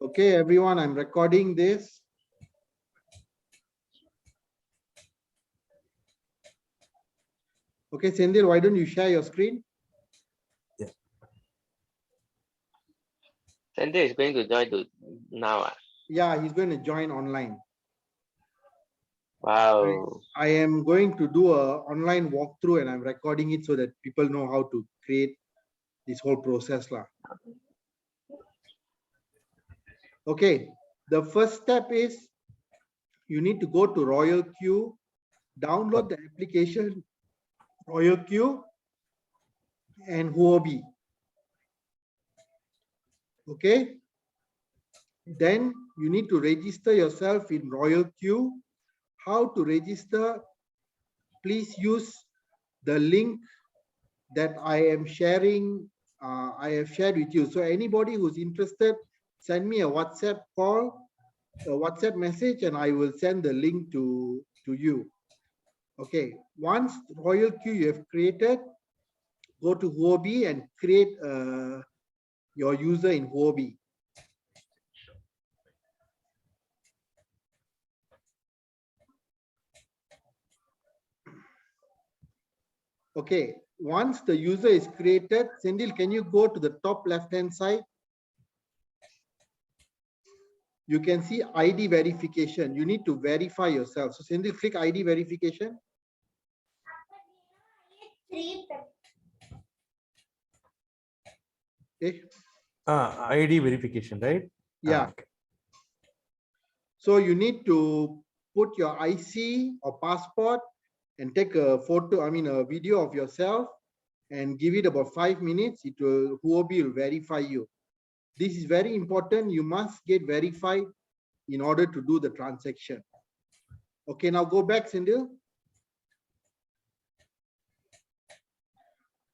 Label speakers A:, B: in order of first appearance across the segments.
A: Okay, everyone, I'm recording this. Okay, Sendil, why don't you share your screen?
B: Sandy is going to join now.
A: Yeah, he's going to join online.
B: Wow.
A: I am going to do a online walkthrough and I'm recording it so that people know how to create this whole process lah. Okay, the first step is you need to go to Royal Queue, download the application Royal Queue and Huobi. Okay, then you need to register yourself in Royal Queue. How to register? Please use the link that I am sharing. I have shared with you. So anybody who's interested, send me a WhatsApp call, a WhatsApp message, and I will send the link to you. Okay. Once Royal Queue you have created, go to Huobi and create your user in Huobi. Okay, once the user is created, Sendil, can you go to the top left-hand side? You can see ID verification. You need to verify yourself. So Sendil, click ID verification. Okay.
C: ID verification, right?
A: Yeah.
C: Okay.
A: So you need to put your IC or passport and take a photo, a video of yourself and give it about 5 minutes. It will, Huobi will verify you. This is very important. You must get verified in order to do the transaction. Okay, now go back, Sindhu.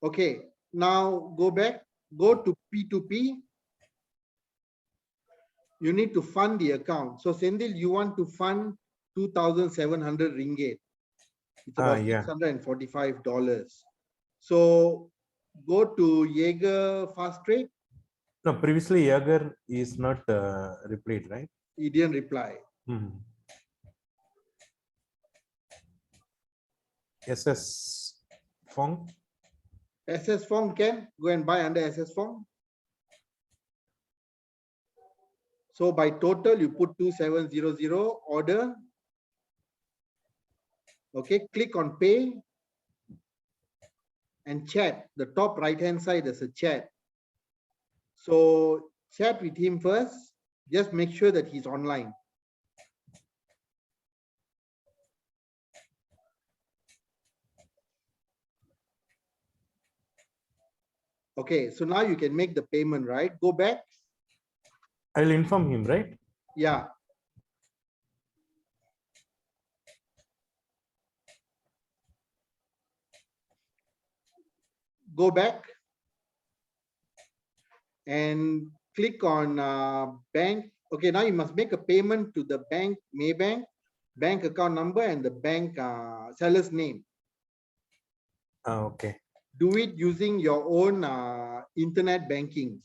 A: Okay, now go back, go to P2P. You need to fund the account. So Sendil, you want to fund 2,700 ringgit. It's about $645. So go to Jaeger Fast Trade.
C: No, previously Jaeger is not replied, right?
A: He didn't reply.
C: SS Fong.
A: SS Fong can go and buy under SS Fong. So by total, you put 2700 order. Okay, click on pay and chat. The top right hand side is a chat. So chat with him first. Just make sure that he's online. Okay, so now you can make the payment, right? Go back.
C: I'll inform him, right?
A: Yeah. Go back and click on bank. Okay, now you must make a payment to the bank, Maybank, bank account number and the bank seller's name.
C: Okay.
A: Do it using your own internet banking.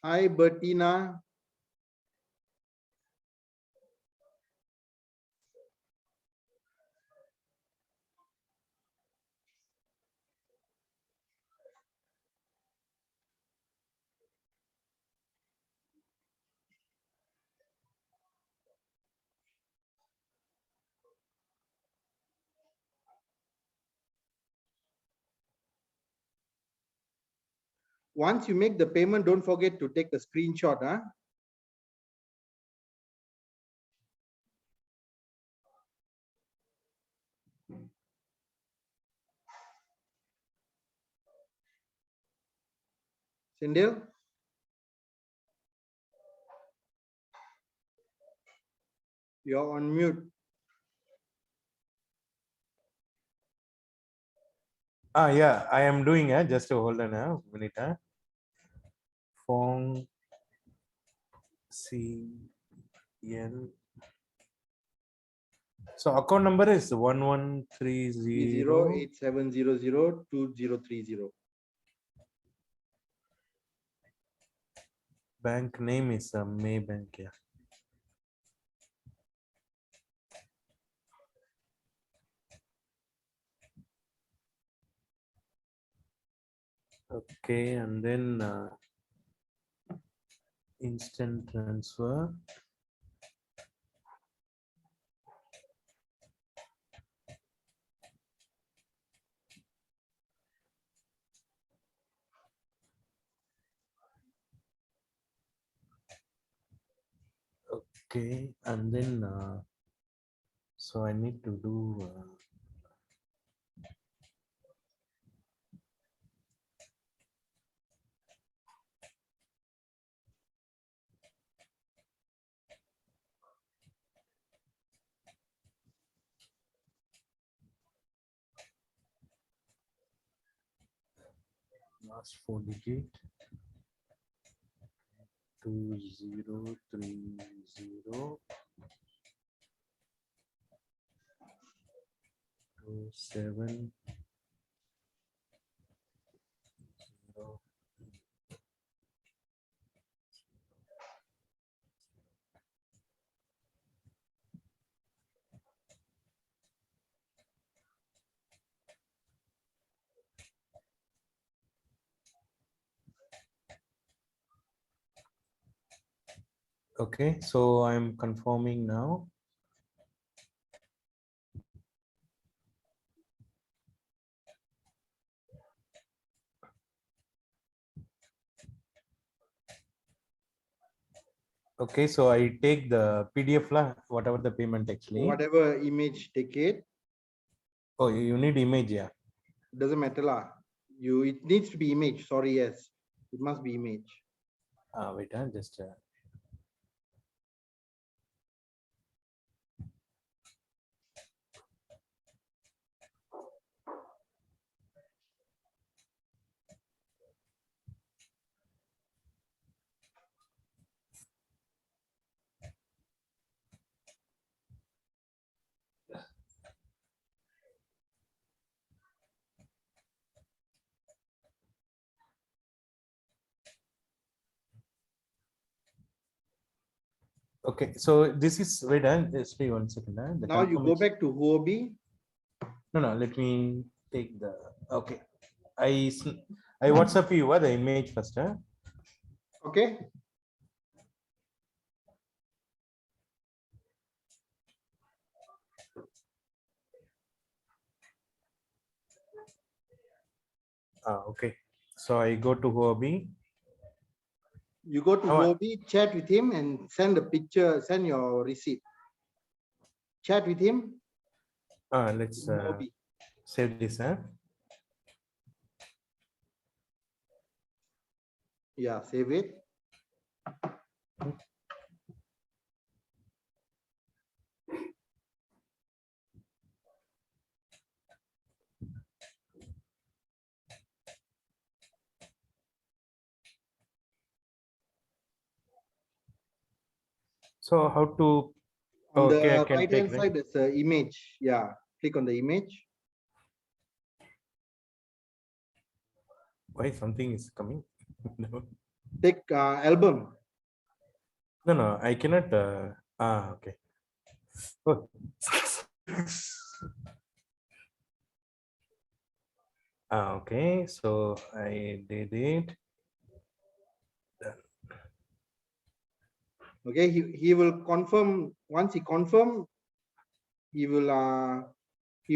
A: Hi, Bertina. Once you make the payment, don't forget to take a screenshot. Huh? Sindel? You're on mute.
C: Yeah, I am doing it. Just hold on a minute. Fong CL. So account number is 1130.
A: 3087002030.
C: Bank name is Maybank. Yeah. Okay, and then instant transfer. Okay, and then so I need to do last 4 digit 2030 27 Okay, so I'm confirming now. Okay, so I take the PDF lah, whatever the payment actually.
A: Whatever image take it,
C: Oh, you need image, yeah.
A: doesn't matter lah. It needs to be image. Sorry, yes, it must be image.
C: Wait, just okay. So this is wait, just wait 1 second. The
A: Now you go
C: confirmation.
A: back to Huobi.
C: No, let me take the okay. I WhatsApp you the image first.
A: Okay.
C: Okay. So I go to Huobi.
A: You go to Huobi, chat with him, and send the picture. Send your receipt. Chat with him.
C: Let's save this.
A: Yeah, save it.
C: So how to?
A: On
C: Okay, I
A: the
C: can
A: right
C: take
A: hand
C: right.
A: side, there's an image. Yeah, click on the image.
C: Why something is coming? No.
A: Take album.
C: No, I cannot. Okay. Oh. Okay, so I did it.
A: Okay, he will confirm. Once he confirm, he will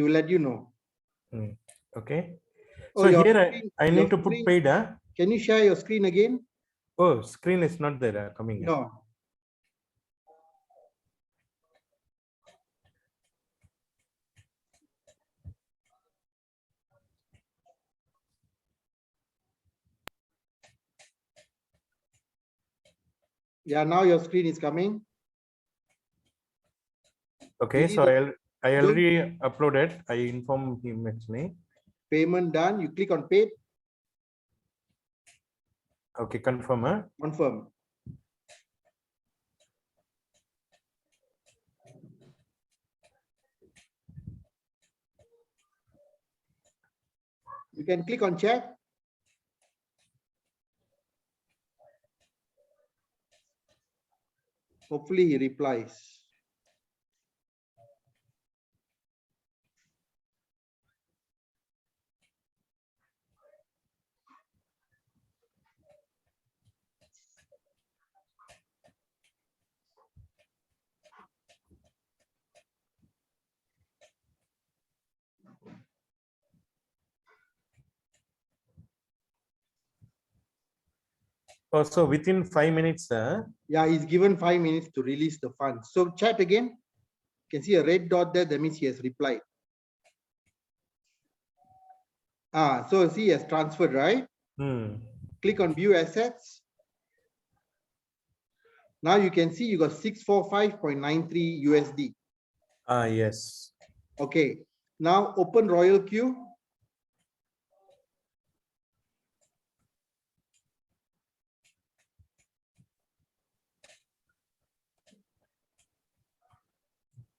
A: let you know.
C: Okay.
A: Oh,
C: So
A: your
C: here
A: screen,
C: I need to put
A: screen,
C: paid.
A: Can you share your screen again?
C: Oh, screen is not there coming.
A: No. Yeah, now your screen is coming.
C: Okay,
A: Really
C: so I
A: don't-
C: already uploaded. I informed him actually.
A: Payment done. You click on paid,
C: Okay, confirm. Huh?
A: confirm. You can click on check. Hopefully he replies.
C: Also within 5 minutes.
A: Yeah, he's given 5 minutes to release the funds. So chat again. You can see a red dot there. That means he has replied. So see, he has transferred, right? Click on view assets. Now you can see you got 645.93 USD.
C: Yes.
A: Okay. Now open Royal Queue.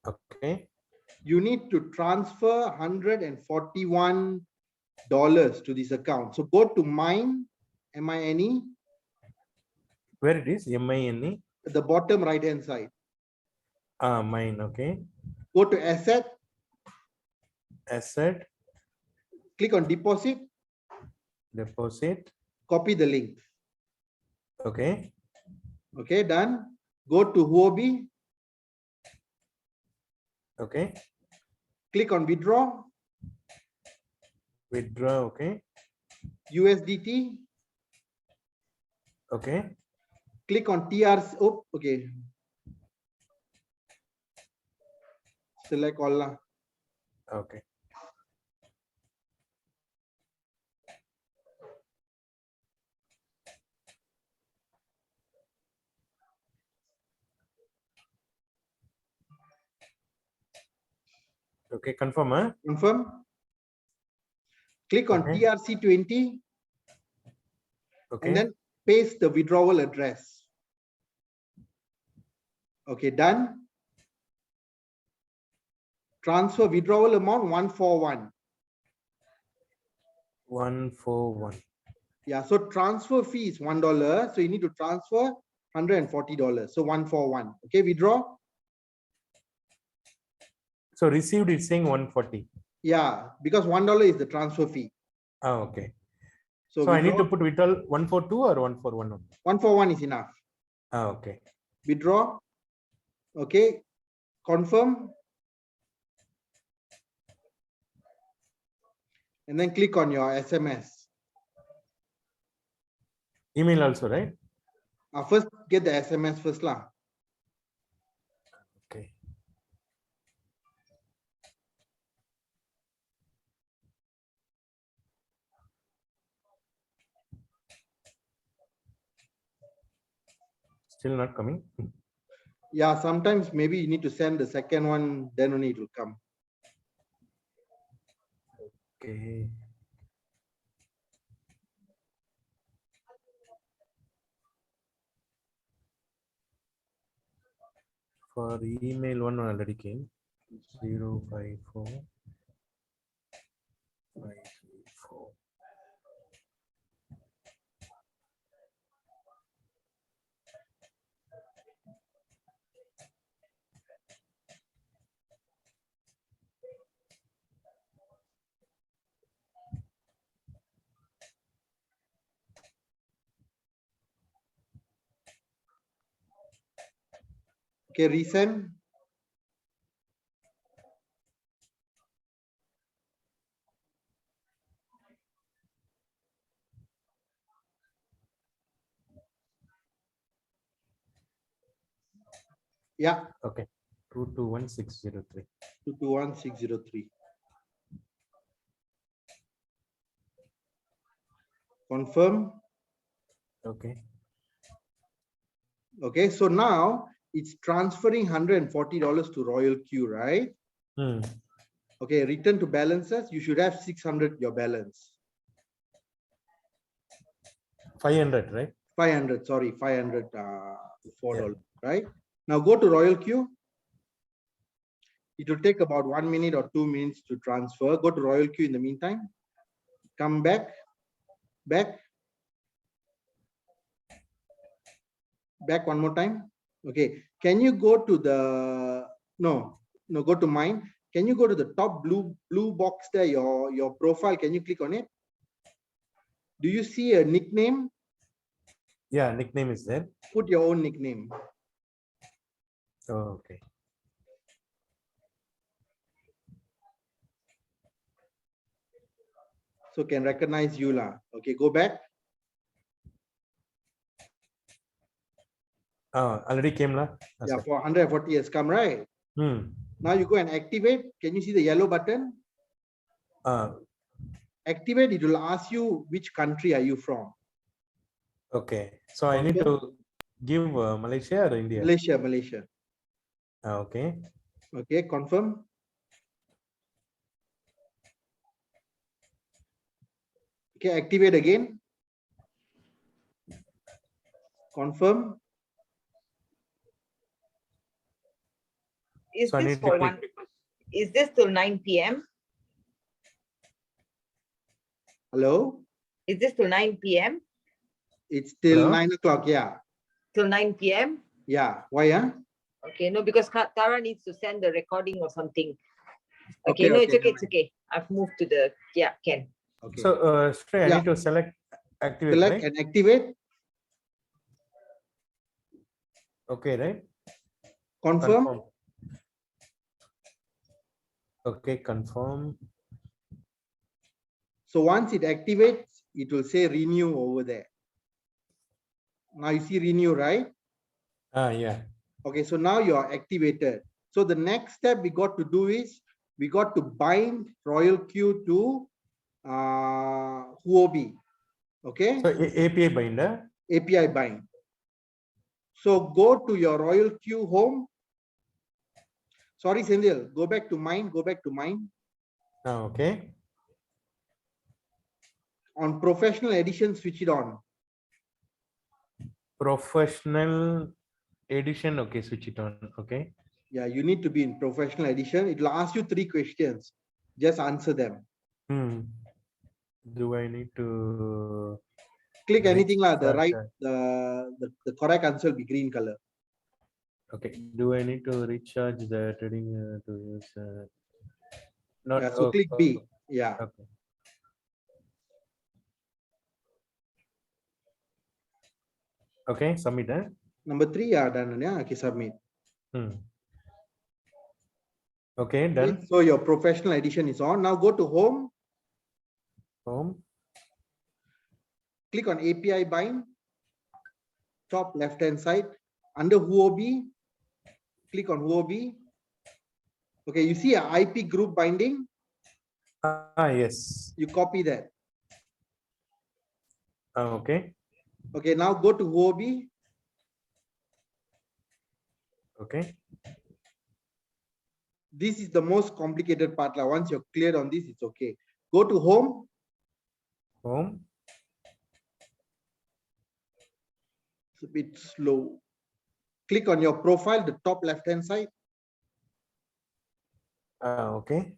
C: Okay.
A: You need to transfer $141 to this account. So go to mine, M-I-N-E,
C: Where it is? MINE.
A: at the bottom right hand side.
C: Mine. Okay.
A: Go to asset,
C: Asset.
A: click on deposit,
C: Deposit.
A: copy the link.
C: Okay.
A: Okay, done. Go to Huobi,
C: Okay.
A: click on withdraw,
C: Withdraw. Okay.
A: USDT,
C: Okay.
A: click on TRC. Oh, okay. Select all.
C: Okay. Okay. Confirm. Huh?
A: Confirm. Click on
C: Okay.
A: TRC20
C: Okay.
A: and then paste the withdrawal address. Okay, done. Transfer withdrawal amount 141.
C: 141.
A: Yeah, so transfer fee is $1. So you need to transfer $140. So 141. Okay, withdraw.
C: So received is saying 140.
A: Yeah, because $1 is the transfer fee.
C: Okay.
A: So,
C: So I need to
A: withdraw.
C: put withdrawal 142 or 141.
A: 141 is enough.
C: Okay.
A: Withdraw. Okay, confirm. And then click on your SMS.
C: Email also, right?
A: First, get the SMS first lah.
C: Okay. Still not coming.
A: Yeah, sometimes maybe you need to send the second one, then only it will come.
C: Okay. For email one already came. 054 534.
A: Okay, resend. Yeah,
C: Okay. 221603.
A: 221603. Confirm.
C: Okay.
A: Okay, so now it's transferring $140 to Royal Queue, right?
C: Hmm.
A: Okay, return to balances. You should have 600 your balance.
C: 500, right?
A: 500, sorry, 500 $4,
C: Yeah.
A: right? Now go to Royal Queue. It will take about 1 minute or 2 minutes to transfer. Go to Royal Queue in the meantime. Come back, back one more time. Okay, can you go to the, no, go to mine. Can you go to the top blue box there, your profile? Can you click on it? Do you see a nickname?
C: Yeah, nickname is there.
A: Put your own nickname.
C: Oh, okay.
A: So can recognize you lah. Okay, go back.
C: Already came lah.
A: Yeah, for 140 has come, right? Now you go and activate. Can you see the yellow button? Activate, it will ask you which country are you from.
C: Okay, so I need to give Malaysia or India?
A: Malaysia.
C: Okay.
A: Okay, confirm. Okay, activate again. Confirm.
D: Is
C: So I
D: this
C: need to
D: for
C: click.
D: is this till 9 p.m.?
A: Hello?
D: Is this till 9 p.m.?
A: It's till
C: Hello?
A: 9 o'clock, yeah.
D: Till 9 p.m.?
A: Yeah, why, huh?
D: Okay, no, because Tara needs to send the recording or something. Okay,
A: Okay,
D: no,
A: okay,
D: it's okay. I've moved to the, yeah, Ken.
A: Okay.
C: So Shrey, I
A: Yeah.
C: need to select activate,
A: Select
C: right?
A: and activate.
C: Okay, right?
A: Confirm.
C: Okay, confirm.
A: So once it activates, it will say renew over there. Now you see renew, right?
C: Yeah.
A: Okay, so now you are activated. So the next step we got to do is we got to bind Royal Queue to Huobi. Okay,
C: So API binder.
A: API bind. So go to your Royal Queue home. Sorry, Sendil, go back to mine.
C: Okay.
A: On professional edition, switch it on.
C: Professional edition. Okay, switch it on. Okay.
A: Yeah, you need to be in professional edition. It will ask you 3 questions. Just answer them.
C: Do I need to
A: Click anything like the right,
C: recharge?
A: the correct answer will be green color.
C: Okay. Do I need to recharge the trading to use? Not.
A: Yeah, so click B. Yeah.
C: Okay. Okay. Submit.
A: Number 3, yeah, done. Yeah, okay, submit.
C: Okay, done.
A: So your professional edition is on. Now go to home.
C: Home.
A: Click on API bind. Top left hand side. Under Huobi, click on Huobi. Okay, you see a IP group binding.
C: Yes.
A: You copy that.
C: Okay.
A: Okay, now go to Huobi.
C: Okay.
A: This is the most complicated part. Once you're clear on this, it's okay. Go to home.
C: Home.
A: It's a bit slow. Click on your profile, the top left hand side.
C: Okay.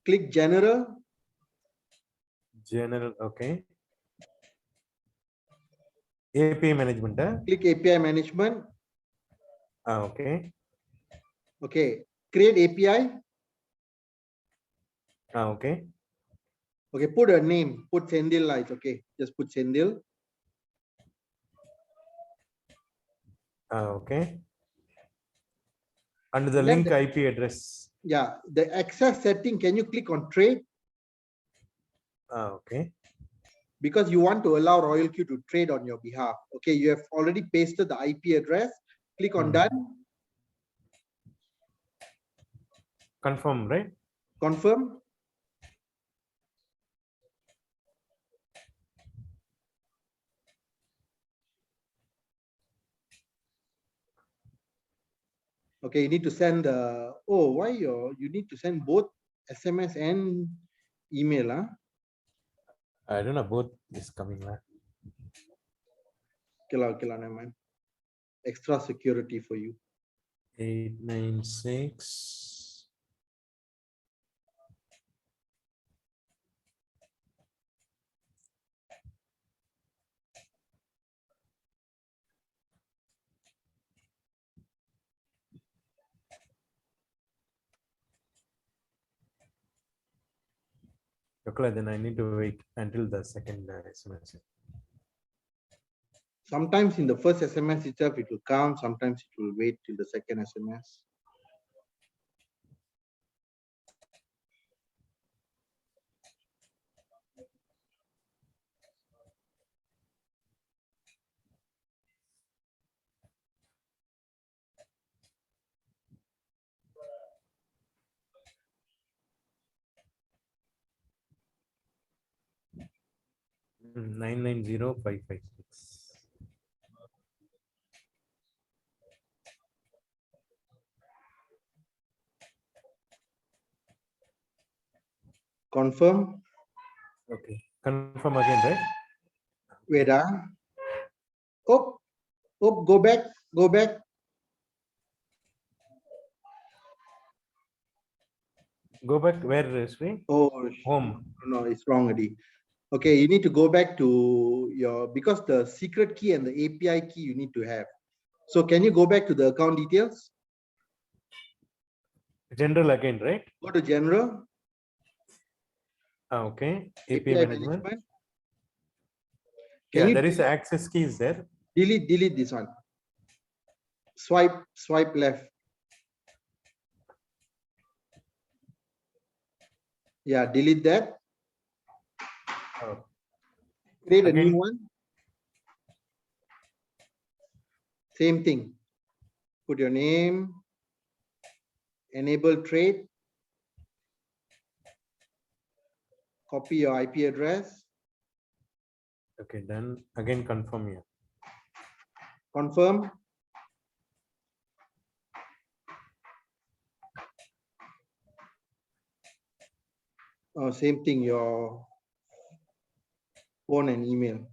A: Click general.
C: General. Okay. API management.
A: Click API management.
C: Okay.
A: Okay. Create API.
C: Okay.
A: Okay. Put a name. Put Sendil. It's okay. Just put Sendil.
C: Okay. Under the
A: And then
C: link IP address.
A: Yeah. The access setting. Can you click on trade?
C: Okay.
A: Because you want to allow Royal Queue to trade on your behalf. Okay. You have already pasted the IP address. Click on done.
C: Confirm, right?
A: Confirm. Okay, you need to send the, oh, why you need to send both SMS and email, huh?
C: I don't know, both is coming back.
A: Okay, never mind. Extra security for you.
C: 896. Okay, then I need to wait until the second SMS.
A: Sometimes in the first SMS itself, it will come. Sometimes it will wait till the second SMS.
C: Mm, 990556.
A: Confirm.
C: Okay, confirm again, right?
A: Wait, oh, go back, go back.
C: Go back where, Sri?
A: Oh,
C: Home.
A: no, it's wrong already. Okay, you need to go back to your, because the secret key and the API key you need to have. So can you go back to the account details?
C: General again, right?
A: Go to general,
C: Okay. API
A: API
C: management.
A: management.
C: Yeah,
A: Can you
C: there is access keys there.
A: delete this one? Swipe left. Yeah, delete that.
C: Oh,
A: Create a
C: again.
A: new one. Same thing. Put your name, enable trade, copy your IP address,
C: Okay, then again confirm here.
A: confirm. Same thing, your phone and email.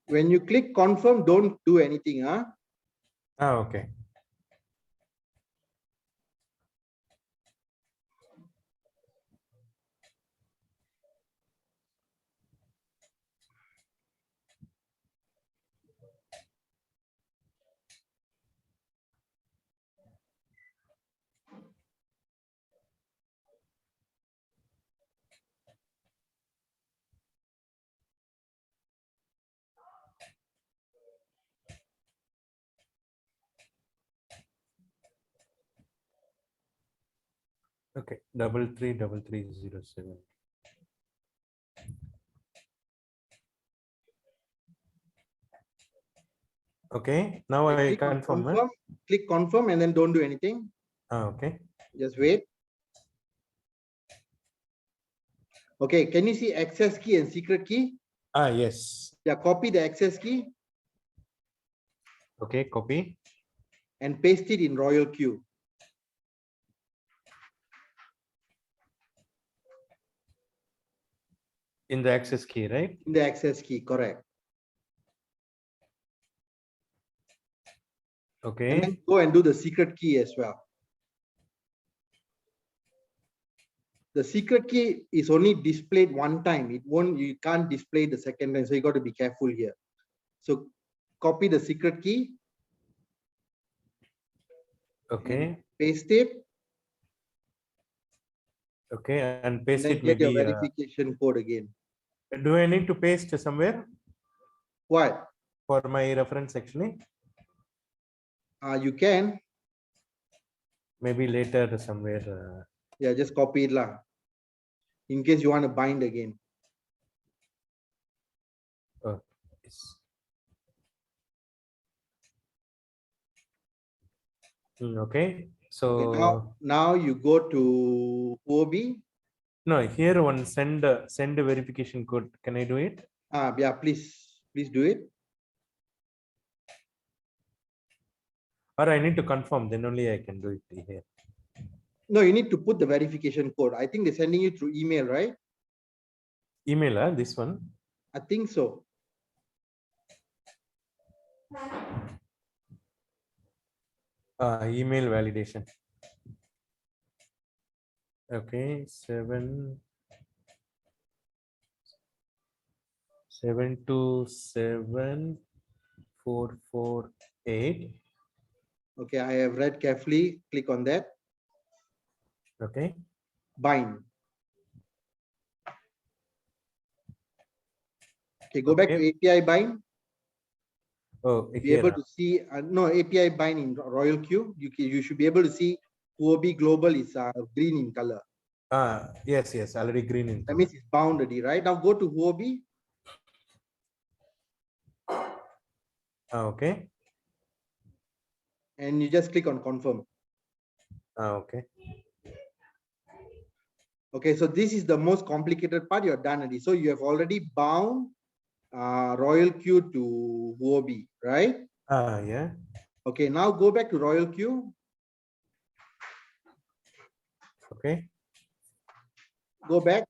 A: When you click confirm, don't do anything, huh?
C: Okay. Okay, 333307. Okay, now I
A: Click on
C: confirm.
A: confirm, click confirm, and then don't do anything.
C: Okay.
A: Just wait. Okay, can you see access key and secret key?
C: Yes.
A: Yeah, copy the access key
C: Okay, copy.
A: and paste it in Royal Queue.
C: In the access key, right?
A: In the access key, correct. And
C: Okay.
A: then go and do the secret key as well. The secret key is only displayed one time. You can't display the second time. So you got to be careful here. So copy the secret key.
C: Okay.
A: Paste it.
C: Okay, and paste
A: And then
C: it
A: get your
C: maybe.
A: verification code again.
C: Do I need to paste somewhere
A: What?
C: for my reference actually?
A: You can.
C: Maybe later somewhere.
A: Yeah, just copy it lah. In case you want to bind again.
C: Oh, yes. Okay. So
A: Okay, now you go to Huobi.
C: no, here one send a verification code. Can I do it?
A: Yeah, please do it.
C: Or I need to confirm, then only I can do it here.
A: No, you need to put the verification code. I think they're sending you through email, right?
C: Email, this one.
A: I think so.
C: Email validation. Okay, 7274448.
A: Okay, I have read carefully. Click on that.
C: Okay.
A: Bind. Okay, go back to
C: Okay.
A: API bind.
C: Oh,
A: Be
C: here.
A: able to see no API bind in Royal Queue. You should be able to see Huobi Global is green in color.
C: Yes, already green in
A: That
C: color.
A: means it's bound already, right? Now go to Huobi.
C: Okay.
A: And you just click on confirm.
C: Okay.
A: Okay, so this is the most complicated part. You're done already. So you have already bound Royal Queue to Huobi, right?
C: Yeah.
A: Okay, now go back to Royal Queue.
C: Okay.
A: Go back.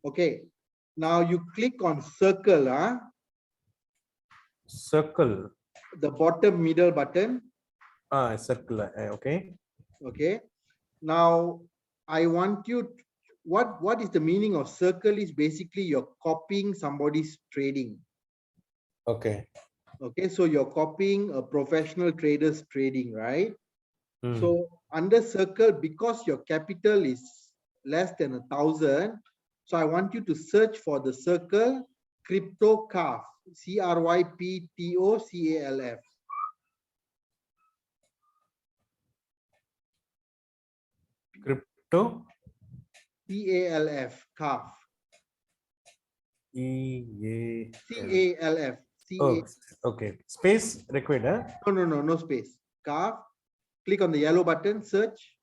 A: Okay, now you click on circle,
C: Circle.
A: the bottom middle button.
C: Circle. Okay.
A: Okay, now I want you to, what is the meaning of circle is basically you're copying somebody's trading.
C: Okay.
A: Okay, so you're copying a professional trader's trading, right?
C: Hmm.
A: So under circle, because your capital is less than 1,000, so I want you to search for the circle CryptoCalf, CryptoCalf.
C: Crypto.
A: CALF, calf. CALF.
C: Oh, okay. Space required.
A: No space. Calf. Click on the yellow button, search.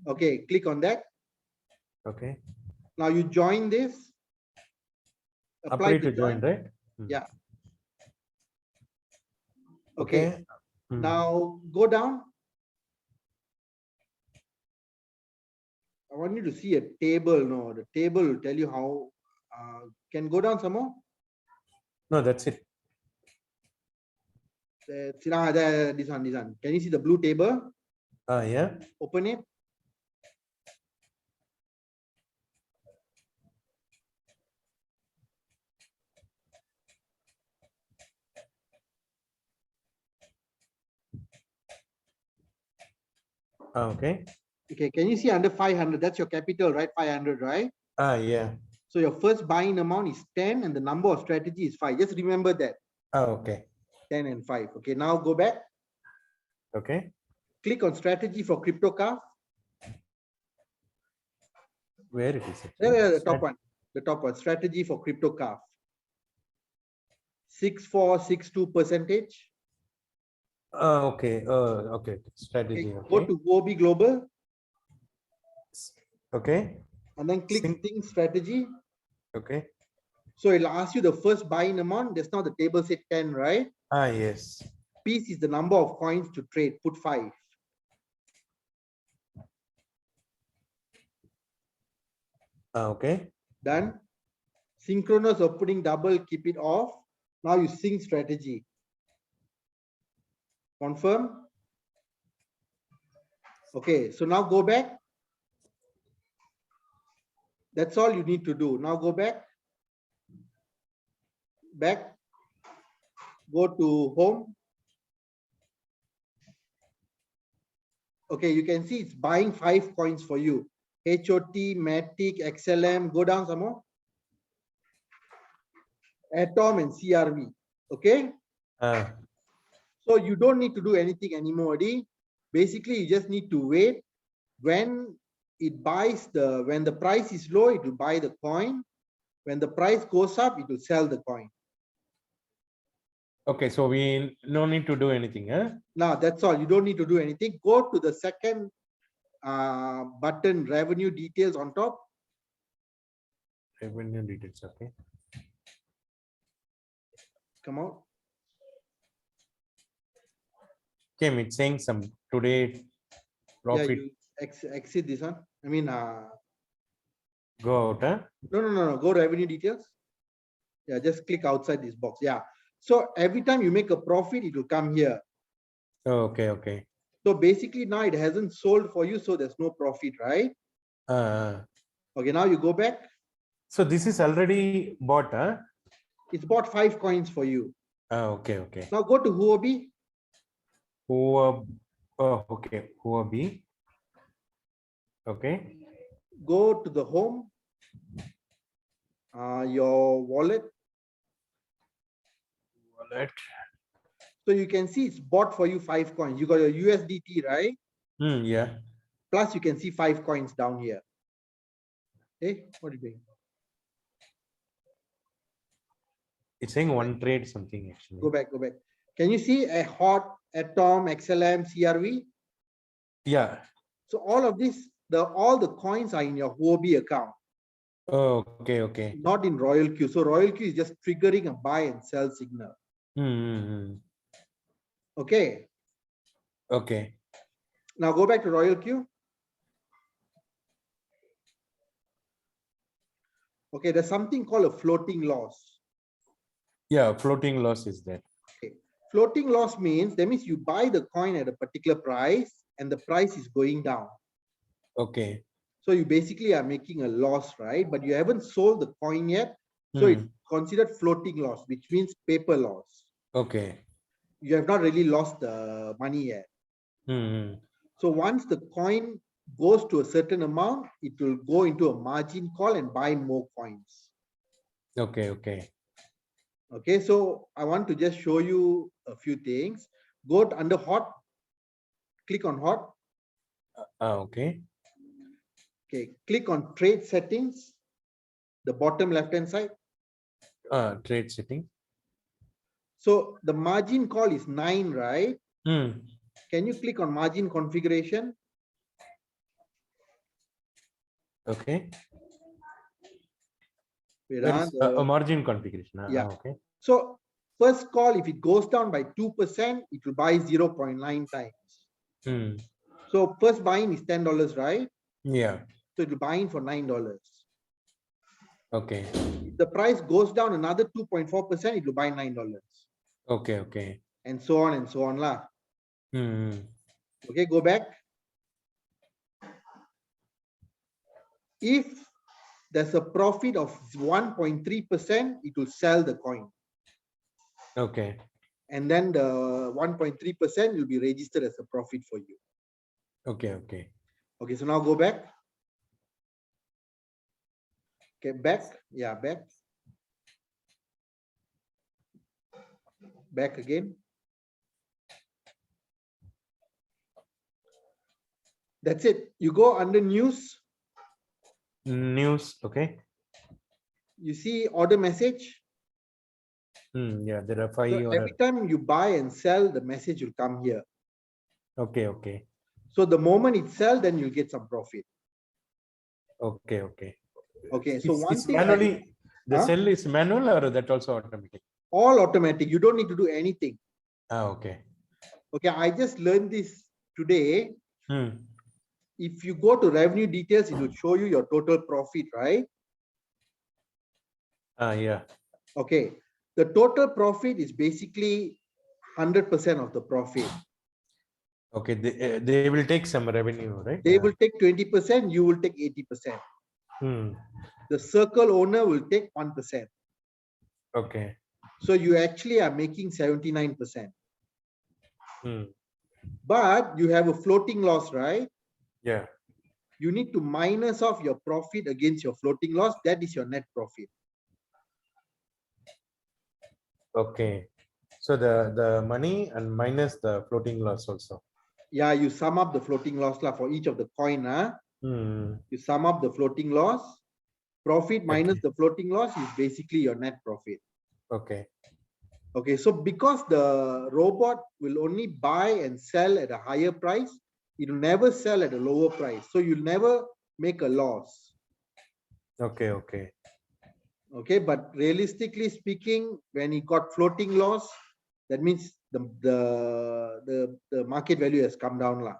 A: Okay, click on that.
C: Okay.
A: Now you join this.
C: Apply to join, right?
A: Yeah.
C: Okay.
A: Okay. Now go down. I want you to see a table. No, the table will tell you how. Can go down some more.
C: No, that's it.
A: This one. Can you see the blue table?
C: Yeah.
A: Open it.
C: Okay.
A: Okay, can you see under 500? That's your capital, right? 500, right?
C: Yeah.
A: So your first buying amount is 10 and the number of strategy is 5. Just remember that.
C: Okay.
A: 10 and 5. Okay, now go back.
C: Okay.
A: Click on strategy for CryptoCalf.
C: Where it is?
A: The top one. The top one. Strategy for CryptoCalf. 6462%.
C: Okay. Okay. Strategy.
A: Okay,
C: Okay.
A: go to Huobi Global
C: Okay.
A: and then click
C: Sync.
A: Sync Strategy.
C: Okay.
A: So it'll ask you the first buying amount. Just now the table said 10, right?
C: Yes.
A: Piece is the number of coins to trade. Put 5.
C: Okay.
A: Done. Synchronous opening double, keep it off. Now you sync strategy. Confirm. Okay, so now go back. That's all you need to do. Now go back. Back. Go to home. Okay, you can see it's buying 5 coins for you. HOT, Matic, XLM. Go down some more. Atom and CRV. Okay.
C: Uh,
A: So you don't need to do anything anymore. Basically, you just need to wait when it buys when the price is low, it will buy the coin. When the price goes up, it will sell the coin.
C: okay, so we no need to do anything, huh?
A: Now that's all. You don't need to do anything. Go to the second button, revenue details on top.
C: Revenue details, okay.
A: Come out.
C: Okay, it's saying some today
A: Yeah,
C: profit
A: you exit this one. I mean,
C: go out, huh?
A: no. Go revenue details. Yeah, just click outside this box. Yeah. So every time you make a profit, it will come here.
C: Oh, okay, okay.
A: So basically now it hasn't sold for you, so there's no profit, right? Okay, now you go back.
C: So this is already bought, huh?
A: It's bought 5 coins for you.
C: Okay, okay.
A: Now go to Huobi.
C: Oh, okay. Huobi. Okay.
A: Go to the home. Your wallet.
C: Wallet.
A: So you can see it's bought for you 5 coins. You got your USDT, right?
C: Yeah.
A: Plus you can see 5 coins down here. Okay, what are you doing?
C: It's saying one trade something actually.
A: Go back. Can you see a hot, Atom, XLM, CRV?
C: Yeah.
A: So all of this, all the coins are in your Huobi account,
C: Oh, okay, okay.
A: not in Royal Q. So Royal Q is just triggering a buy and sell signal. Okay.
C: Okay.
A: Now go back to Royal Q. Okay, there's something called a floating loss.
C: Yeah, floating loss is there.
A: Okay. Floating loss means you buy the coin at a particular price and the price is going down.
C: Okay.
A: So you basically are making a loss, right? But you haven't sold the coin yet. So it's considered floating loss, which means paper loss.
C: Okay.
A: You have not really lost the money yet. So once the coin goes to a certain amount, it will go into a margin call and buy more coins.
C: Okay, okay.
A: Okay, so I want to just show you a few things. Go to under hot, click on hot.
C: Okay.
A: Okay, click on trade settings, the bottom left-hand side.
C: Trade setting.
A: So the margin call is 9, right?
C: Can
A: you click on margin configuration?
C: Okay.
A: Where
C: a margin configuration.
A: Yeah.
C: Okay.
A: So first call, if it goes down by 2%, it will buy 0.9 times. So first buying is $10, right?
C: Yeah.
A: So it will buy in for $9.
C: Okay.
A: If the price goes down another 2.4%, it will buy $9.
C: Okay, okay.
A: And so on lah. Okay, go back. If there's a profit of 1.3%, it will sell the coin.
C: Okay.
A: And then the 1.3% will be registered as a profit for you.
C: Okay, okay.
A: Okay, so now go back. Okay, back. Yeah, back. Back again. That's it. You go under news.
C: News, okay.
A: You see order message.
C: Yeah, there are 5
A: So every time you buy and sell, the message will come here.
C: Okay, okay.
A: So the moment it sells, then you'll get some profit.
C: Okay, okay.
A: Okay, so one
C: it's
A: thing
C: manually, the sell is manual or that also automatic?
A: All automatic. You don't need to do anything.
C: Okay.
A: Okay, I just learned this today. If you go to revenue details, it will show you your total profit, right?
C: Yeah.
A: Okay, the total profit is basically 100% of the profit.
C: Okay, they will take some revenue, right?
A: They will take 20%, you will take 80%. The circle owner will take 1%.
C: Okay.
A: So you actually are making 79%. But you have a floating loss, right?
C: Yeah.
A: You need to minus off your profit against your floating loss. That is your net profit.
C: Okay. So the money and minus the floating loss also.
A: Yeah, you sum up the floating loss lah for each of the coin.
C: Hmm.
A: You sum up the floating loss. Profit minus
C: Okay.
A: the floating loss is basically your net profit.
C: Okay.
A: Okay, so because the robot will only buy and sell at a higher price, it will never sell at a lower price. So you'll never make a loss.
C: Okay. Okay.
A: Okay, but realistically speaking, when it got floating loss, that means the market value has come down lah.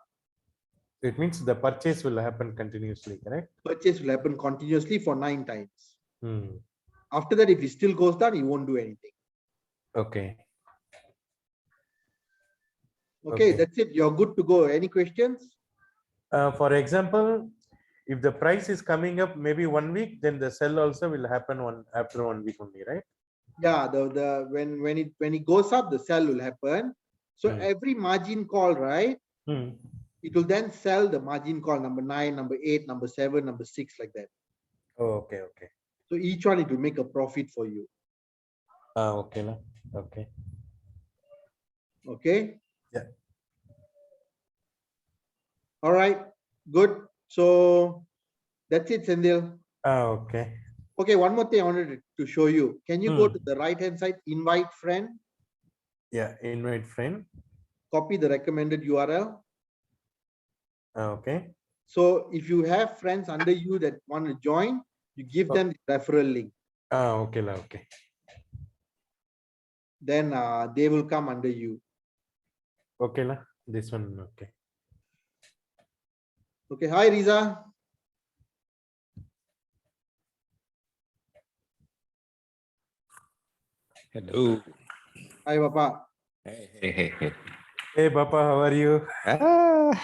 C: It means the purchase will happen continuously, correct?
A: Purchase will happen continuously for 9 times.
C: Hmm.
A: After that, if it still goes down, it won't do anything.
C: Okay.
A: Okay,
C: Okay.
A: that's it. You're good to go. Any questions?
C: For example, if the price is coming up maybe 1 week, then the sell also will happen after 1 week only, right?
A: Yeah, when it goes up, the sell will happen. So
C: Hmm.
A: every margin call, right?
C: Hmm.
A: It will then sell the margin call number 9, number 8, number 7, number 6, like that.
C: Oh, okay. Okay.
A: So each one it will make a profit for you.
C: Okay. lah. Okay.
A: Okay.
C: Yeah.
A: All right. Good. So that's it, Sendil.
C: Okay.
A: Okay, one more thing I wanted to show you. Can you go
C: Hmm.
A: to the right hand side, invite friend,
C: Yeah. Invite friend.
A: copy the recommended URL.
C: Okay.
A: So if you have friends under you that want to join, you give them the referral link.
C: Okay. lah. Okay.
A: Then they will come under you.
C: Okay. lah. This one. Okay.
A: Okay. Hi, Riza.
E: Hello.
A: Hi, Papa.
E: Hey.
C: Hey, Papa, how are you?
E: Ah.